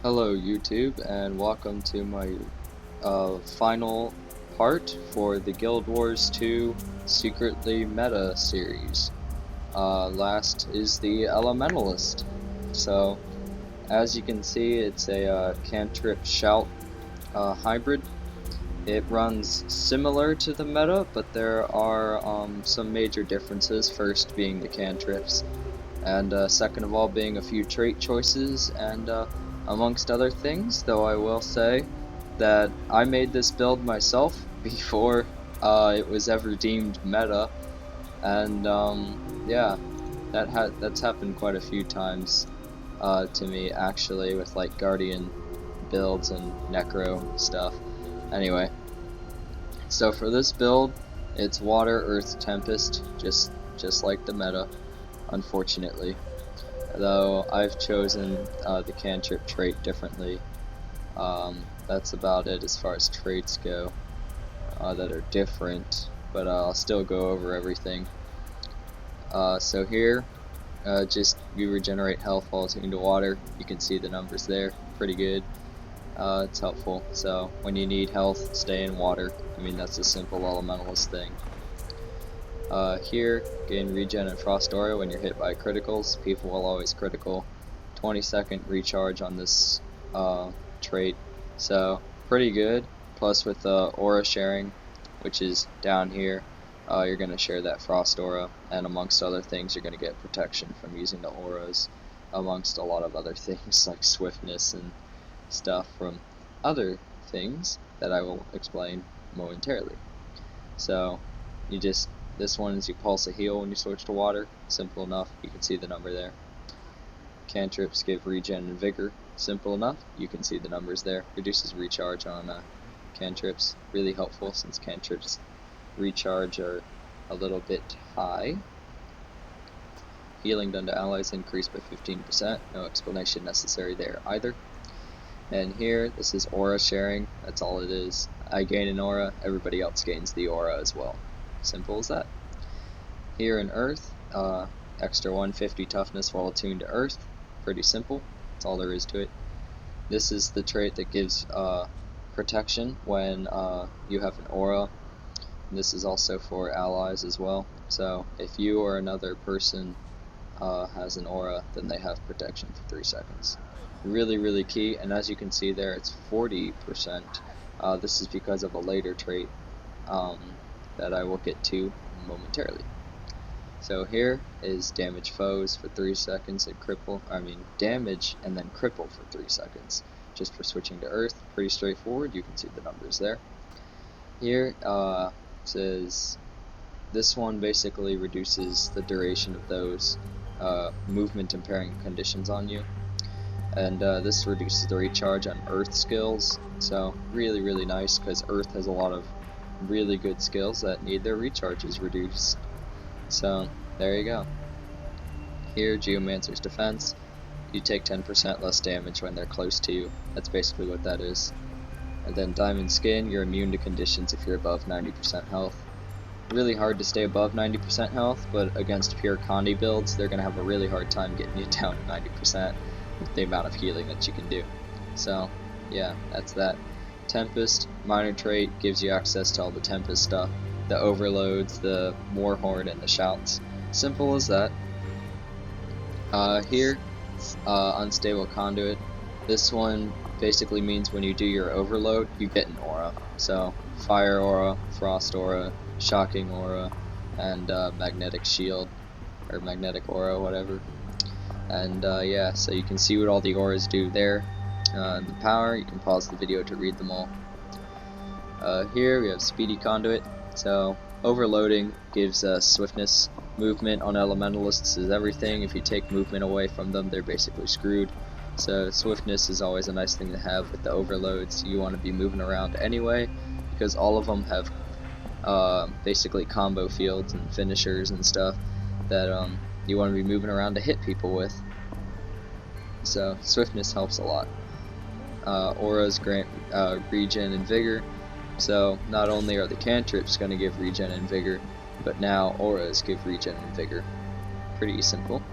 Hello YouTube, and welcome to my final part for the Guild Wars 2 Secretly Meta series. Last is the Elementalist. So, as you can see, it's a Cantrip Shout hybrid. It runs similar to the meta, but there are some major differences, first being the cantrips, and second of all being a few trait choices, and amongst other things, though I will say that I made this build myself before it was ever deemed meta, and yeah, that's happened quite a few times to me actually, with like Guardian builds and Necro stuff. Anyway, so for this build, it's Water, Earth, Tempest, just like the meta, unfortunately. Though I've chosen the Cantrip trait differently. That's about it as far as traits go that are different, but I'll still go over everything. So here, just you regenerate health while taking to water. You can see the numbers there, pretty good. It's helpful, so when you need health, stay in water. I mean, that's a simple elementalist thing. Here, gain regen and frost aura when you're hit by criticals. People will always critical. 20-second recharge on this trait, so pretty good. Plus with aura sharing, which is down here, you're going to share that frost aura, and amongst other things you're going to get protection from using the auras, amongst a lot of other things like swiftness and stuff from other things that I will explain momentarily. So this one is you pulse a heal when you switch to water. Simple enough, you can see the number there. Cantrips give regen and vigor. Simple enough, you can see the numbers there. Reduces recharge on cantrips. Really helpful since cantrips recharge are a little bit high. Healing done to allies increased by 15%. No explanation necessary there either. And here, this is aura sharing. That's all it is. I gain an aura, everybody else gains the aura as well. Simple as that. Here in Earth, extra 150 toughness while attuned to Earth. Pretty simple. That's all there is to it. This is the trait that gives protection when you have an aura. And this is also for allies as well. So if you or another person has an aura, then they have protection for 3 seconds. Really key, and as you can see there, it's 40%. This is because of a later trait that I will get to momentarily. So here is damage foes for 3 seconds and damage and then cripple for 3 seconds. Just for switching to Earth, pretty straightforward, you can see the numbers there. Here says this one basically reduces the duration of those movement impairing conditions on you. And this reduces the recharge on Earth skills, so really nice, because Earth has a lot of really good skills that need their recharges reduced. So there you go. Here, Geomancer's defense, you take 10% less damage when they're close to you. That's basically what that is. And then Diamond Skin, you're immune to conditions if you're above 90% health. Really hard to stay above 90% health, but against pure Condi builds, they're going to have a really hard time getting you down to 90%. With the amount of healing that you can do. So yeah, that's that. Tempest, minor trait, gives you access to all the Tempest stuff, the overloads, the Warhorn, and the shouts. Simple as that. Here, unstable conduit. This one basically means when you do your overload, you get an aura. So fire aura, frost aura, shocking aura, and magnetic shield, or magnetic aura, whatever. And yeah, so you can see what all the auras do there. The power, you can pause the video to read them all. Here we have Speedy Conduit, so overloading gives swiftness. Movement on Elementalists is everything. If you take movement away from them, they're basically screwed. So swiftness is always a nice thing to have with the overloads. You want to be moving around anyway, because all of them have basically combo fields and finishers and stuff that you want to be moving around to hit people with. So swiftness helps a lot. Auras grant regen and vigor, so not only are the cantrips going to give regen and vigor, but now auras give regen and vigor. Pretty simple.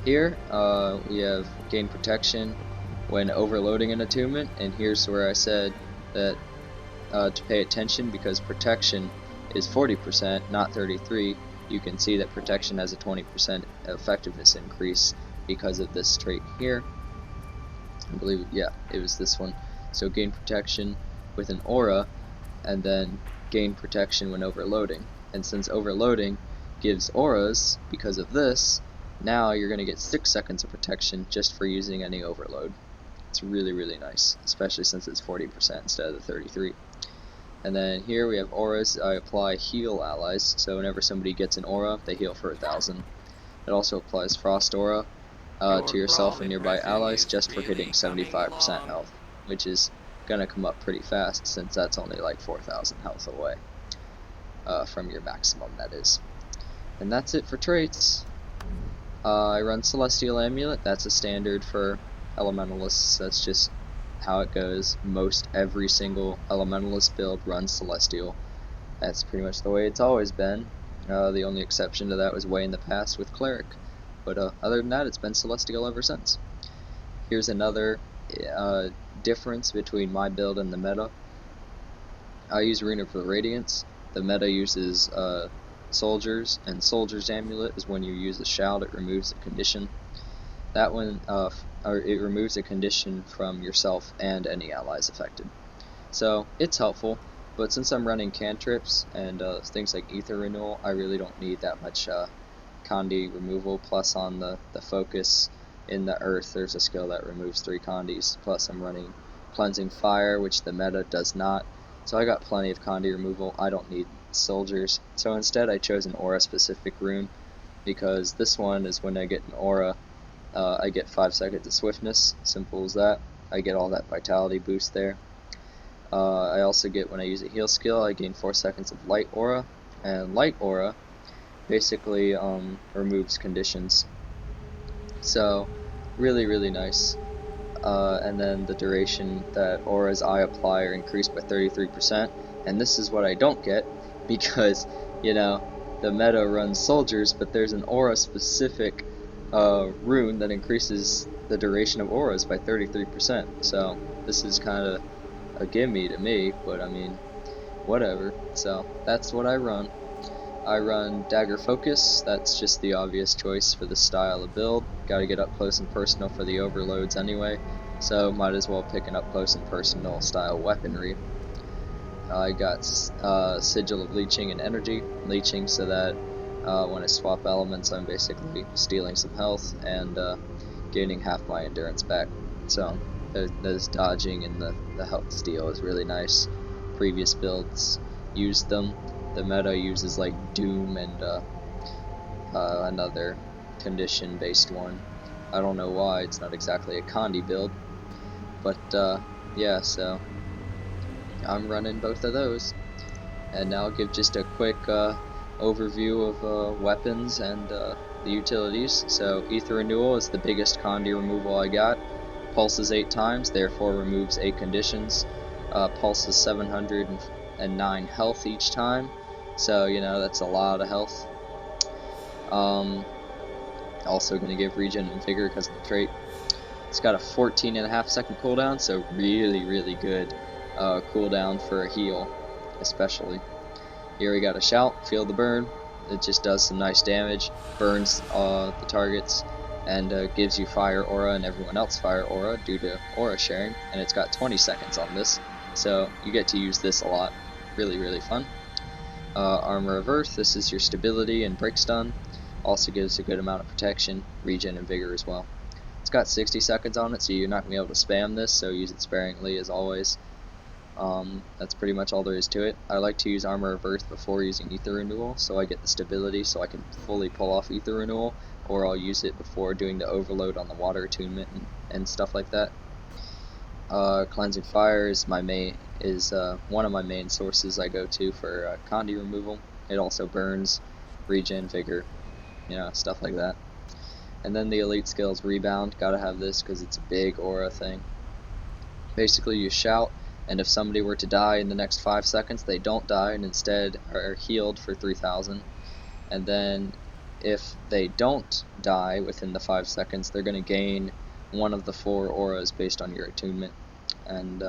Here we have gain protection, when overloading an attunement, and here's where I said that to pay attention, because protection is 40%, not 33. You can see that protection has a 20% effectiveness increase because of this trait here. I believe, yeah, it was this one. So gain protection with an aura, and then gain protection when overloading. And since overloading gives auras because of this, now you're going to get 6 seconds of protection just for using any overload. It's really, really nice, especially since it's 40% instead of the 33. And then here we have auras. I apply heal allies, so whenever somebody gets an aura, they heal for 1,000. It also applies frost aura to yourself and nearby allies just for hitting 75% health, which is going to come up pretty fast since that's only like 4,000 health away from your maximum, that is. And that's it for traits. I run Celestial Amulet. That's a standard for Elementalists. That's just how it goes. Most every single Elementalist build runs Celestial. That's pretty much the way it's always been. The only exception to that was way in the past with Cleric. But other than that, it's been Celestial ever since. Here's another difference between my build and the meta. I use Rune of Radiance. The meta uses Soldiers, and Soldier's Amulet is when you use a shout, it removes a condition. That one, it removes a condition from yourself and any allies affected. So it's helpful, but since I'm running cantrips and things like Ether Renewal, I really don't need that much Condi removal. Plus on the focus in the earth, there's a skill that removes 3 Condis. Plus I'm running Cleansing Fire, which the meta does not. So I got plenty of Condi removal. I don't need soldiers. So instead I chose an aura specific rune, because this one is when I get an aura, I get 5 seconds of swiftness. Simple as that. I get all that vitality boost there. I also get, when I use a heal skill, I gain 4 seconds of light aura, and light aura basically removes conditions. So really, really nice. And then the duration that auras I apply are increased by 33%, and this is what I don't get, because, you know, the meta runs soldiers, but there's an aura specific rune that increases the duration of auras by 33%, so this is kind of a gimme to me, but I mean, whatever. So that's what I run. I run Dagger Focus. That's just the obvious choice for this style of build. Gotta get up close and personal for the overloads anyway, so might as well pick an up close and personal style weaponry. I got Sigil of Leeching and Energy. Leeching so that when I swap elements, I'm basically stealing some health and gaining half my endurance back. So those dodging and the health steal is really nice. Previous builds used them. The meta uses like Doom and another condition based one. I don't know why, it's not exactly a Condi build, but yeah, so I'm running both of those. And now I'll give just a quick overview of weapons and the utilities. So Ether Renewal is the biggest Condi removal I got. Pulses 8 times, therefore removes 8 conditions. Pulses 709 health each time, so you know that's a lot of health. Also going to give regen and vigor because of the trait. It's got a 14.5 second cooldown, so really, really good cooldown for a heal, especially. Here we got a shout, feel the burn. It just does some nice damage, burns the targets, and gives you fire aura and everyone else fire aura due to aura sharing, and it's got 20 seconds on this, so you get to use this a lot. Really, really fun. Armor of Earth, this is your stability and break stun. Also gives a good amount of protection, regen, and vigor as well. It's got 60 seconds on it, so you're not going to be able to spam this, so use it sparingly as always. That's pretty much all there is to it. I like to use Armor of Earth before using Ether Renewal, so I get the stability so I can fully pull off Ether Renewal, or I'll use it before doing the overload on the water attunement and stuff like that. Cleansing Fire is one of my main sources I go to for Condi removal. It also burns, regen, vigor, you know, stuff like that. And then the elite skills Rebound, gotta have this because it's a big aura thing. Basically you shout, and if somebody were to die in the next 5 seconds, they don't die and instead are healed for 3,000. And then if they don't die within the 5 seconds, they're going to gain one of the 4 auras based on your attunement, and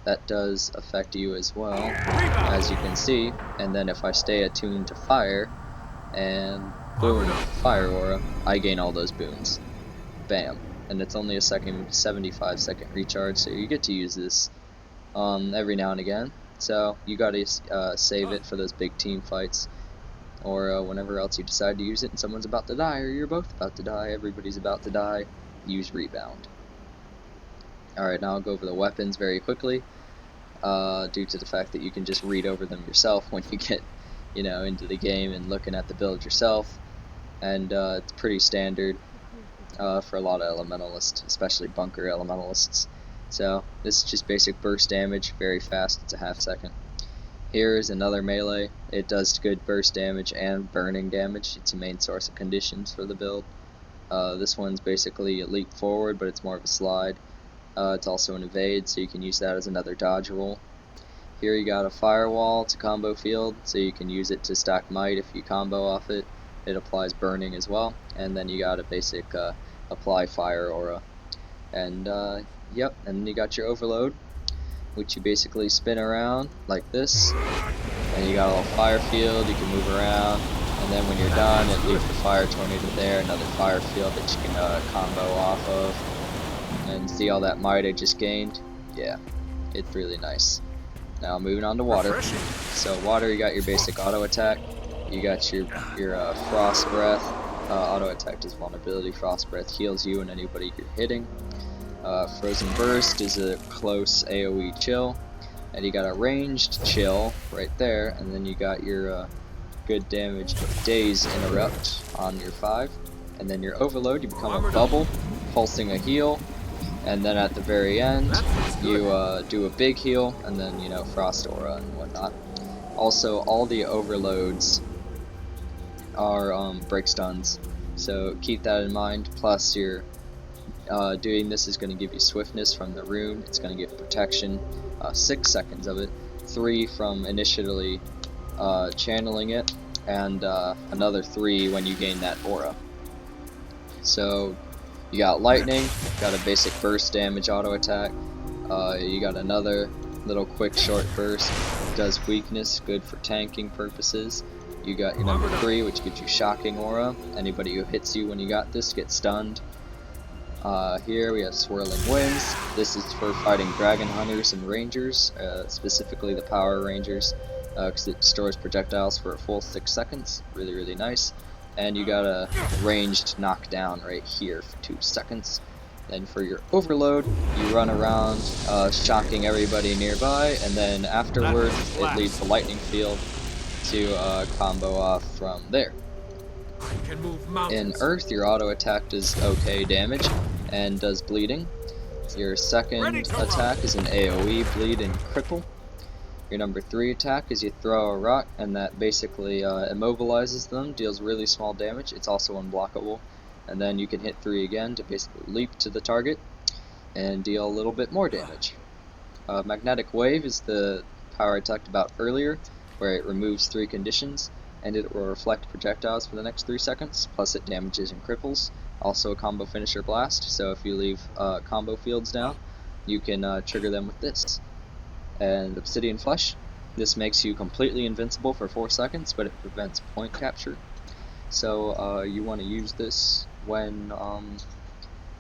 that does affect you as well, as you can see. And then if I stay attuned to fire, and boom, fire aura, I gain all those boons. Bam. And it's only a 75-second recharge, so you get to use this every now and again. So you gotta save it for those big team fights, or whenever else you decide to use it and someone's about to die, or you're both about to die, everybody's about to die, use rebound. Alright, now I'll go over the weapons very quickly, due to the fact that you can just read over them yourself when you get into the game and looking at the build yourself, and it's pretty standard for a lot of elementalists, especially bunker elementalists. So this is just basic burst damage, very fast, it's a half second. Here is another melee. It does good burst damage and burning damage. It's a main source of conditions for the build. This one's basically a leap forward, but it's more of a slide. It's also an evade, so you can use that as another dodge roll. Here you got a firewall, it's a combo field, so you can use it to stack might if you combo off it. It applies burning as well, and then you got a basic apply fire aura. And yep, and then you got your overload, which you basically spin around like this, and you got a little fire field, you can move around, and then when you're done, it leaves the fire tornado there, another fire field that you can combo off of. And see all that might I just gained? Yeah, it's really nice. Now moving on to water. So water, you got your basic auto attack, you got your frost breath. Auto attack does vulnerability, frost breath heals you and anybody you're hitting. Frozen burst is a close AoE chill, and you got a ranged chill right there, and then you got your good damage daze interrupt on your 5, and then your overload, you become a bubble, pulsing a heal, and then at the very end you do a big heal, and then frost aura and whatnot. Also, all the overloads are break stuns, so keep that in mind. Plus your doing this is going to give you swiftness from the rune, it's going to give protection, 6 seconds of it, 3 from initially channeling it, and another 3 when you gain that aura. So you got lightning, got a basic burst damage auto attack, you got another little quick short burst, does weakness, good for tanking purposes. You got your number 3, which gives you shocking aura, anybody who hits you when you got this gets stunned. Here we have swirling winds. This is for fighting dragon hunters and rangers, specifically the power rangers, because it stores projectiles for a full 6 seconds, really nice. And you got a ranged knockdown right here for 2 seconds. Then for your overload, you run around shocking everybody nearby, and then afterward it leaves the lightning field to combo off from there. In Earth, your auto attack does okay damage and does bleeding. Your second attack is an AoE, bleed and cripple. Your number 3 attack is you throw a rock, and that basically immobilizes them, deals really small damage. It's also unblockable. And then you can hit 3 again to basically leap to the target and deal a little bit more damage. Magnetic Wave is the power I talked about earlier, where it removes 3 conditions, and it will reflect projectiles for the next 3 seconds, plus it damages and cripples. Also a combo finisher blast, so if you leave combo fields down, you can trigger them with this. And Obsidian Flesh, this makes you completely invincible for 4 seconds, but it prevents point capture. So you want to use this when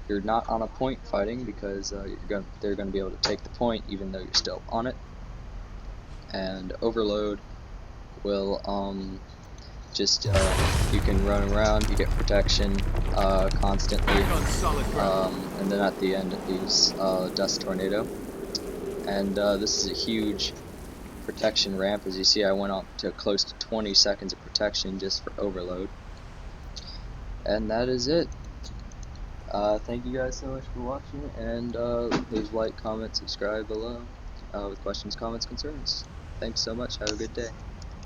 you're not on a point fighting, because they're going to be able to take the point even though you're still on it. And Overload will you can run around, you get protection constantly, and then at the end it leaves Dust Tornado. And this is a huge protection ramp. As you see, I went up to close to 20 seconds of protection just for Overload. And that is it. Thank you guys so much for watching, and please like, comment, subscribe below with questions, comments, concerns. Thanks so much, have a good day.